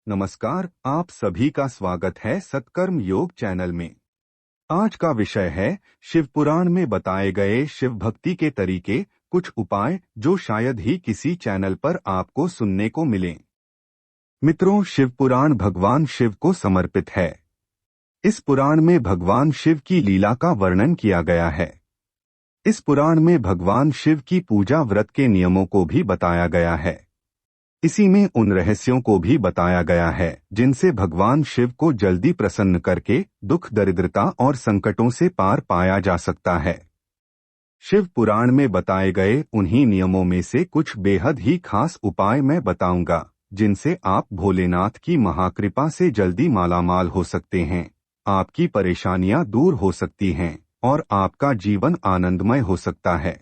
नमस्कार, आप सभी का स्वागत है सत्कर्म योग चैनल में। आज का विषय है शिव पुराण में बताए गए शिव भक्ति के तरीके, कुछ उपाय जो शायद ही किसी चैनल पर आपको सुनने को मिलें। मित्रों, शिव पुराण भगवान शिव को समर्पित है। इस पुराण में भगवान शिव की लीला का वर्णन किया गया है। इस पुराण में भगवान शिव की पूजा व्रत के नियमों को भी बताया गया है। इसी में उन रहस्यों को भी बताया गया है जिनसे भगवान शिव को जल्दी प्रसन्न करके दुख, दरिद्रता और संकटों से पार पाया जा सकता है। शिव पुराण में बताए गए उन्हीं नियमों में से कुछ बेहद ही खास उपाय मैं बताऊंगा, जिनसे आप भोलेनाथ की महाकृपा से जल्दी मालामाल हो सकते हैं, आपकी परेशानियां दूर हो सकती हैं और आपका जीवन आनंदमय हो सकता है।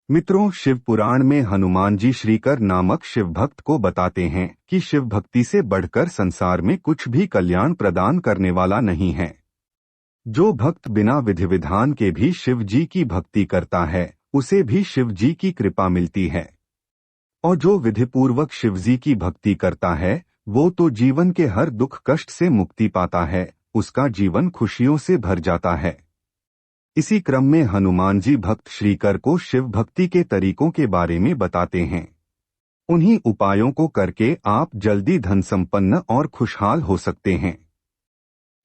मित्रों, शिव पुराण में हनुमान जी श्रीकर नामक शिव भक्त को बताते हैं कि शिव भक्ति से बढ़कर संसार में कुछ भी कल्याण प्रदान करने वाला नहीं है। जो भक्त बिना विधि विधान के भी शिव जी की भक्ति करता है, उसे भी शिव जी की कृपा मिलती है। और जो विधिपूर्वक शिव जी की भक्ति करता है, वो तो जीवन के हर दुख कष्ट से मुक्ति पाता है, उसका जीवन खुशियों से भर जाता है। इसी क्रम में हनुमान जी भक्त श्रीकर को शिव भक्ति के तरीकों के बारे में बताते हैं। उन्हीं उपायों को करके आप जल्दी धन संपन्न और खुशहाल हो सकते हैं।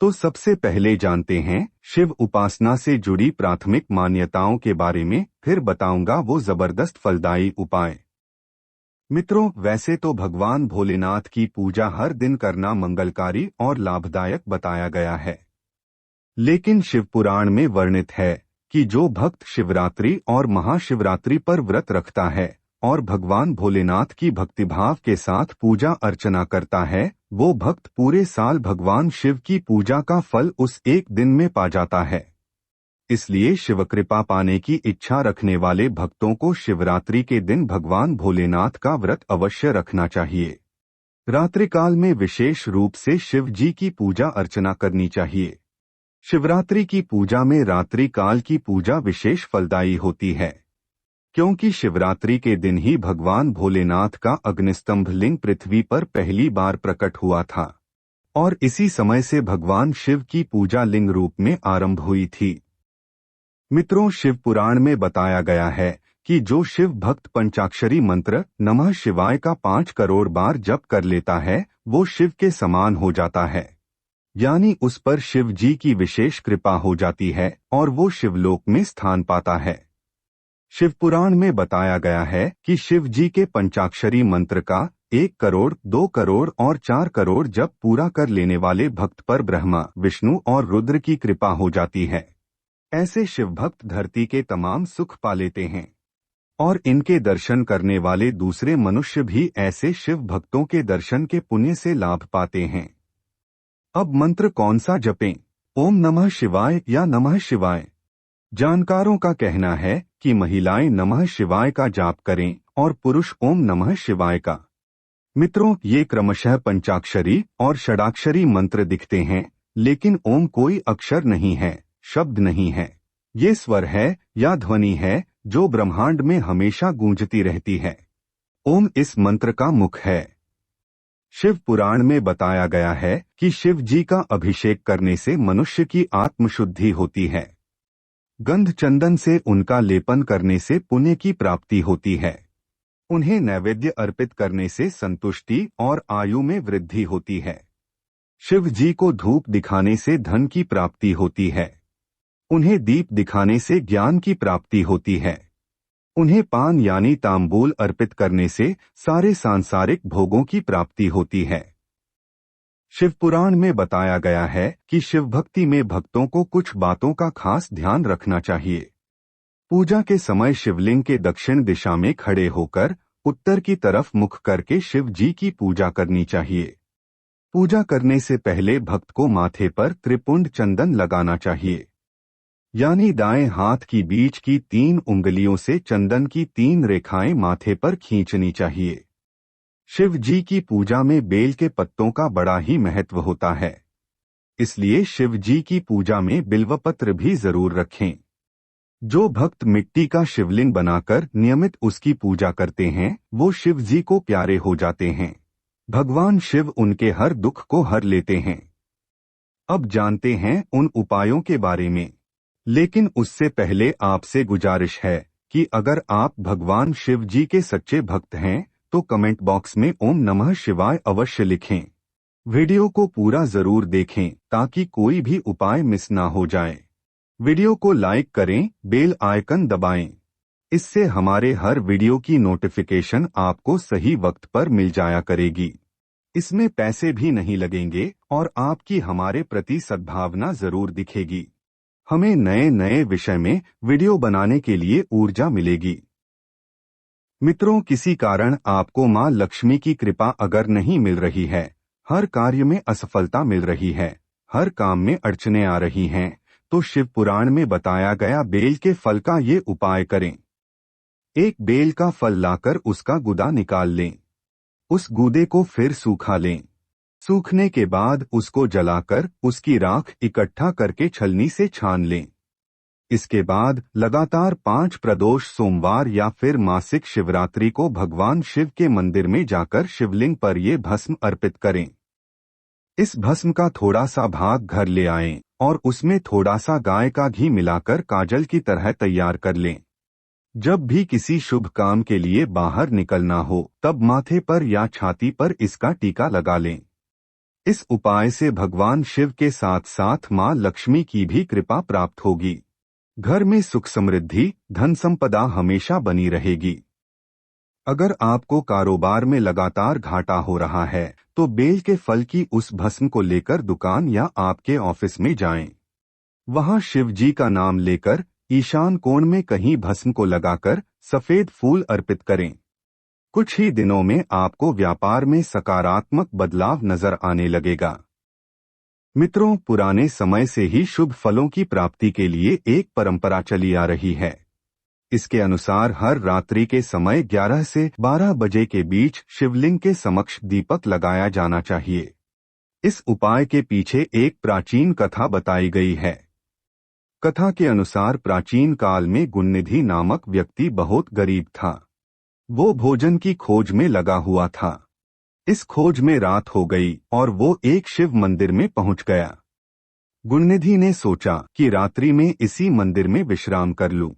तो सबसे पहले जानते हैं शिव उपासना से जुड़ी प्राथमिक मान्यताओं के बारे में, फिर बताऊंगा वो जबरदस्त फलदायी उपाय। मित्रों, वैसे तो भगवान भोलेनाथ की पूजा हर दिन करना मंगलकारी और लाभदायक बताया गया है, लेकिन शिव पुराण में वर्णित है कि जो भक्त शिवरात्रि और महाशिवरात्रि पर व्रत रखता है और भगवान भोलेनाथ की भक्तिभाव के साथ पूजा अर्चना करता है, वो भक्त पूरे साल भगवान शिव की पूजा का फल उस एक दिन में पा जाता है। इसलिए शिवकृपा पाने की इच्छा रखने वाले भक्तों को शिवरात्रि के दिन भगवान भोलेनाथ का व्रत अवश्य रखना चाहिए। रात्रिकाल में विशेष रूप से शिव जी की पूजा अर्चना करनी चाहिए। शिवरात्रि की पूजा में रात्रि काल की पूजा विशेष फलदायी होती है, क्योंकि शिवरात्रि के दिन ही भगवान भोलेनाथ का अग्निस्तंभ लिंग पृथ्वी पर पहली बार प्रकट हुआ था और इसी समय से भगवान शिव की पूजा लिंग रूप में आरंभ हुई थी। मित्रों, शिव पुराण में बताया गया है कि जो शिव भक्त पंचाक्षरी मंत्र नमः शिवाय का 5 करोड़ बार जप कर लेता है, वो शिव के समान हो जाता है, यानी उस पर शिव जी की विशेष कृपा हो जाती है और वो शिवलोक में स्थान पाता है। शिव पुराण में बताया गया है कि शिव जी के पंचाक्षरी मंत्र का 1 करोड़, 2 करोड़ और 4 करोड़ जप पूरा कर लेने वाले भक्त पर ब्रह्मा, विष्णु और रुद्र की कृपा हो जाती है। ऐसे शिव भक्त धरती के तमाम सुख पा लेते हैं और इनके दर्शन करने वाले दूसरे मनुष्य भी ऐसे शिव भक्तों के दर्शन के पुण्य से लाभ पाते हैं। अब मंत्र कौन सा जपें, ओम नमः शिवाय या नमः शिवाय? जानकारों का कहना है कि महिलाएं नमः शिवाय का जाप करें और पुरुष ओम नमः शिवाय का। मित्रों, ये क्रमशः पंचाक्षरी और षडाक्षरी मंत्र दिखते हैं, लेकिन ओम कोई अक्षर नहीं है, शब्द नहीं है। ये स्वर है या ध्वनि है जो ब्रह्मांड में हमेशा गूंजती रहती है। ओम इस मंत्र का मुख है। शिव पुराण में बताया गया है कि शिव जी का अभिषेक करने से मनुष्य की आत्मशुद्धि होती है। गंध चंदन से उनका लेपन करने से पुण्य की प्राप्ति होती है। उन्हें नैवेद्य अर्पित करने से संतुष्टि और आयु में वृद्धि होती है। शिव जी को धूप दिखाने से धन की प्राप्ति होती है। उन्हें दीप दिखाने से ज्ञान की प्राप्ति होती है। उन्हें पान यानी तांबूल अर्पित करने से सारे सांसारिक भोगों की प्राप्ति होती है। शिव पुराण में बताया गया है कि शिव भक्ति में भक्तों को कुछ बातों का खास ध्यान रखना चाहिए। पूजा के समय शिवलिंग के दक्षिण दिशा में खड़े होकर उत्तर की तरफ मुख करके शिव जी की पूजा करनी चाहिए। पूजा करने से पहले भक्त को माथे पर त्रिपुंड चंदन लगाना चाहिए, यानी दाएं हाथ की बीच की 3 उंगलियों से चंदन की 3 रेखाएं माथे पर खींचनी चाहिए। शिव जी की पूजा में बेल के पत्तों का बड़ा ही महत्व होता है, इसलिए शिव जी की पूजा में बिल्वपत्र भी जरूर रखें। जो भक्त मिट्टी का शिवलिंग बनाकर नियमित उसकी पूजा करते हैं, वो शिव जी को प्यारे हो जाते हैं। भगवान शिव उनके हर दुख को हर लेते हैं। अब जानते हैं उन उपायों के बारे में। लेकिन उससे पहले आपसे गुजारिश है कि अगर आप भगवान शिव जी के सच्चे भक्त हैं तो कमेंट बॉक्स में ओम नमः शिवाय अवश्य लिखें। वीडियो को पूरा जरूर देखें ताकि कोई भी उपाय मिस ना हो जाए। वीडियो को लाइक करें, बेल आइकन दबाएं। इससे हमारे हर वीडियो की नोटिफिकेशन आपको सही वक्त पर मिल जाया करेगी। इसमें पैसे भी नहीं लगेंगे और आपकी हमारे प्रति सद्भावना जरूर दिखेगी। हमें नए नए विषय में वीडियो बनाने के लिए ऊर्जा मिलेगी। मित्रों, किसी कारण आपको मां लक्ष्मी की कृपा अगर नहीं मिल रही है, हर कार्य में असफलता मिल रही है, हर काम में अड़चने आ रही हैं, तो शिव पुराण में बताया गया बेल के फल का ये उपाय करें। एक बेल का फल लाकर उसका गुदा निकाल लें। उस गूदे को फिर सूखा लें। सूखने के बाद उसको जलाकर उसकी राख इकट्ठा करके छलनी से छान लें। इसके बाद लगातार 5 प्रदोष सोमवार या फिर मासिक शिवरात्रि को भगवान शिव के मंदिर में जाकर शिवलिंग पर ये भस्म अर्पित करें। इस भस्म का थोड़ा सा भाग घर ले आएं और उसमें थोड़ा सा गाय का घी मिलाकर काजल की तरह तैयार कर लें। जब भी किसी शुभ काम के लिए बाहर निकलना हो तब माथे पर या छाती पर इसका टीका लगा लें। इस उपाय से भगवान शिव के साथ साथ मां लक्ष्मी की भी कृपा प्राप्त होगी। घर में सुख समृद्धि, धन संपदा हमेशा बनी रहेगी। अगर आपको कारोबार में लगातार घाटा हो रहा है तो बेल के फल की उस भस्म को लेकर दुकान या आपके ऑफिस में जाएं। वहां शिव जी का नाम लेकर ईशान कोण में कहीं भस्म को लगाकर सफेद फूल अर्पित करें। कुछ ही दिनों में आपको व्यापार में सकारात्मक बदलाव नजर आने लगेगा। मित्रों, पुराने समय से ही शुभ फलों की प्राप्ति के लिए एक परंपरा चली आ रही है। इसके अनुसार हर रात्रि के समय 11 से 12 बजे के बीच शिवलिंग के समक्ष दीपक लगाया जाना चाहिए। इस उपाय के पीछे एक प्राचीन कथा बताई गई है। कथा के अनुसार प्राचीन काल में गुणनिधि नामक व्यक्ति बहुत गरीब था। वो भोजन की खोज में लगा हुआ था। इस खोज में रात हो गई और वो एक शिव मंदिर में पहुंच गया। गुणनिधि ने सोचा कि रात्रि में इसी मंदिर में विश्राम कर लूं।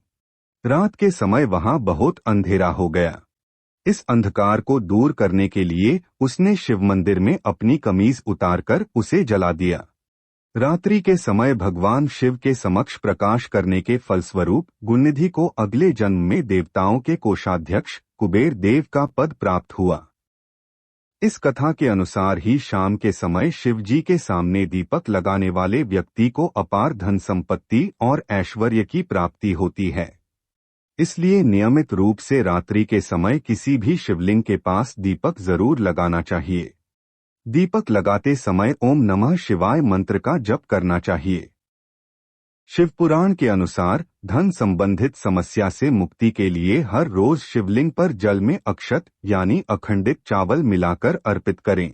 रात के समय वहां बहुत अंधेरा हो गया। इस अंधकार को दूर करने के लिए उसने शिव मंदिर में अपनी कमीज उतारकर उसे जला दिया। रात्रि के समय भगवान शिव के समक्ष प्रकाश करने के फलस्वरूप गुणनिधि को अगले जन्म में देवताओं के कोषाध्यक्ष कुबेर देव का पद प्राप्त हुआ। इस कथा के अनुसार ही शाम के समय शिव जी के सामने दीपक लगाने वाले व्यक्ति को अपार धन संपत्ति और ऐश्वर्य की प्राप्ति होती है। इसलिए नियमित रूप से रात्रि के समय किसी भी शिवलिंग के पास दीपक जरूर लगाना चाहिए। दीपक लगाते समय ओम नमः शिवाय मंत्र का जप करना चाहिए। शिव पुराण के अनुसार धन संबंधित समस्या से मुक्ति के लिए हर रोज शिवलिंग पर जल में अक्षत यानी अखंडित चावल मिलाकर अर्पित करें।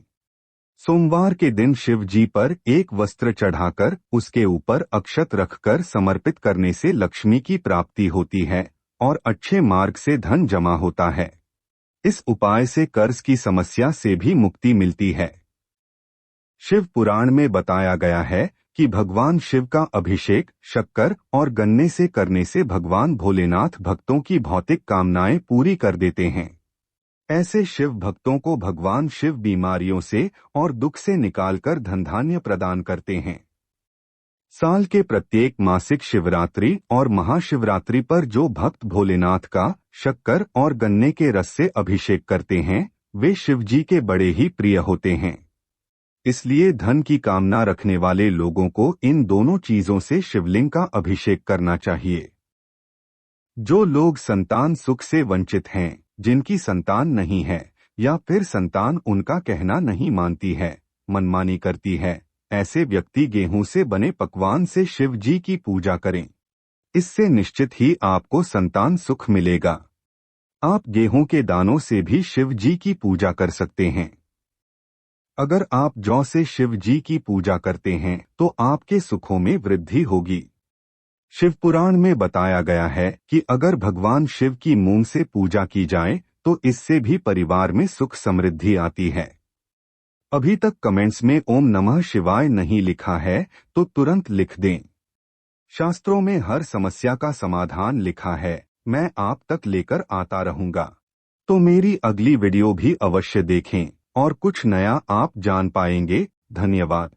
सोमवार के दिन शिव जी पर एक वस्त्र चढ़ाकर उसके ऊपर अक्षत रखकर समर्पित करने से लक्ष्मी की प्राप्ति होती है और अच्छे मार्ग से धन जमा होता है। इस उपाय से कर्ज की समस्या से भी मुक्ति मिलती है। शिव पुराण में बताया गया है कि भगवान शिव का अभिषेक शक्कर और गन्ने से करने से भगवान भोलेनाथ भक्तों की भौतिक कामनाएं पूरी कर देते हैं। ऐसे शिव भक्तों को भगवान शिव बीमारियों से और दुख से निकालकर धनधान्य प्रदान करते हैं। साल के प्रत्येक मासिक शिवरात्रि और महाशिवरात्रि पर जो भक्त भोलेनाथ का शक्कर और गन्ने के रस से अभिषेक करते हैं वे शिव जी के बड़े ही प्रिय होते हैं। इसलिए धन की कामना रखने वाले लोगों को इन दोनों चीजों से शिवलिंग का अभिषेक करना चाहिए। जो लोग संतान सुख से वंचित हैं, जिनकी संतान नहीं है या फिर संतान उनका कहना नहीं मानती है, मनमानी करती है, ऐसे व्यक्ति गेहूं से बने पकवान से शिव जी की पूजा करें। इससे निश्चित ही आपको संतान सुख मिलेगा। आप गेहूं के दानों से भी शिव जी की पूजा कर सकते हैं। अगर आप जौ से शिव जी की पूजा करते हैं तो आपके सुखों में वृद्धि होगी। शिव पुराण में बताया गया है कि अगर भगवान शिव की मूंग से पूजा की जाए तो इससे भी परिवार में सुख समृद्धि आती है। अभी तक कमेंट्स में ओम नमः शिवाय नहीं लिखा है तो तुरंत लिख दें। शास्त्रों में हर समस्या का समाधान लिखा है, मैं आप तक लेकर आता रहूंगा। तो मेरी अगली वीडियो भी अवश्य देखें और कुछ नया आप जान पाएंगे। धन्यवाद।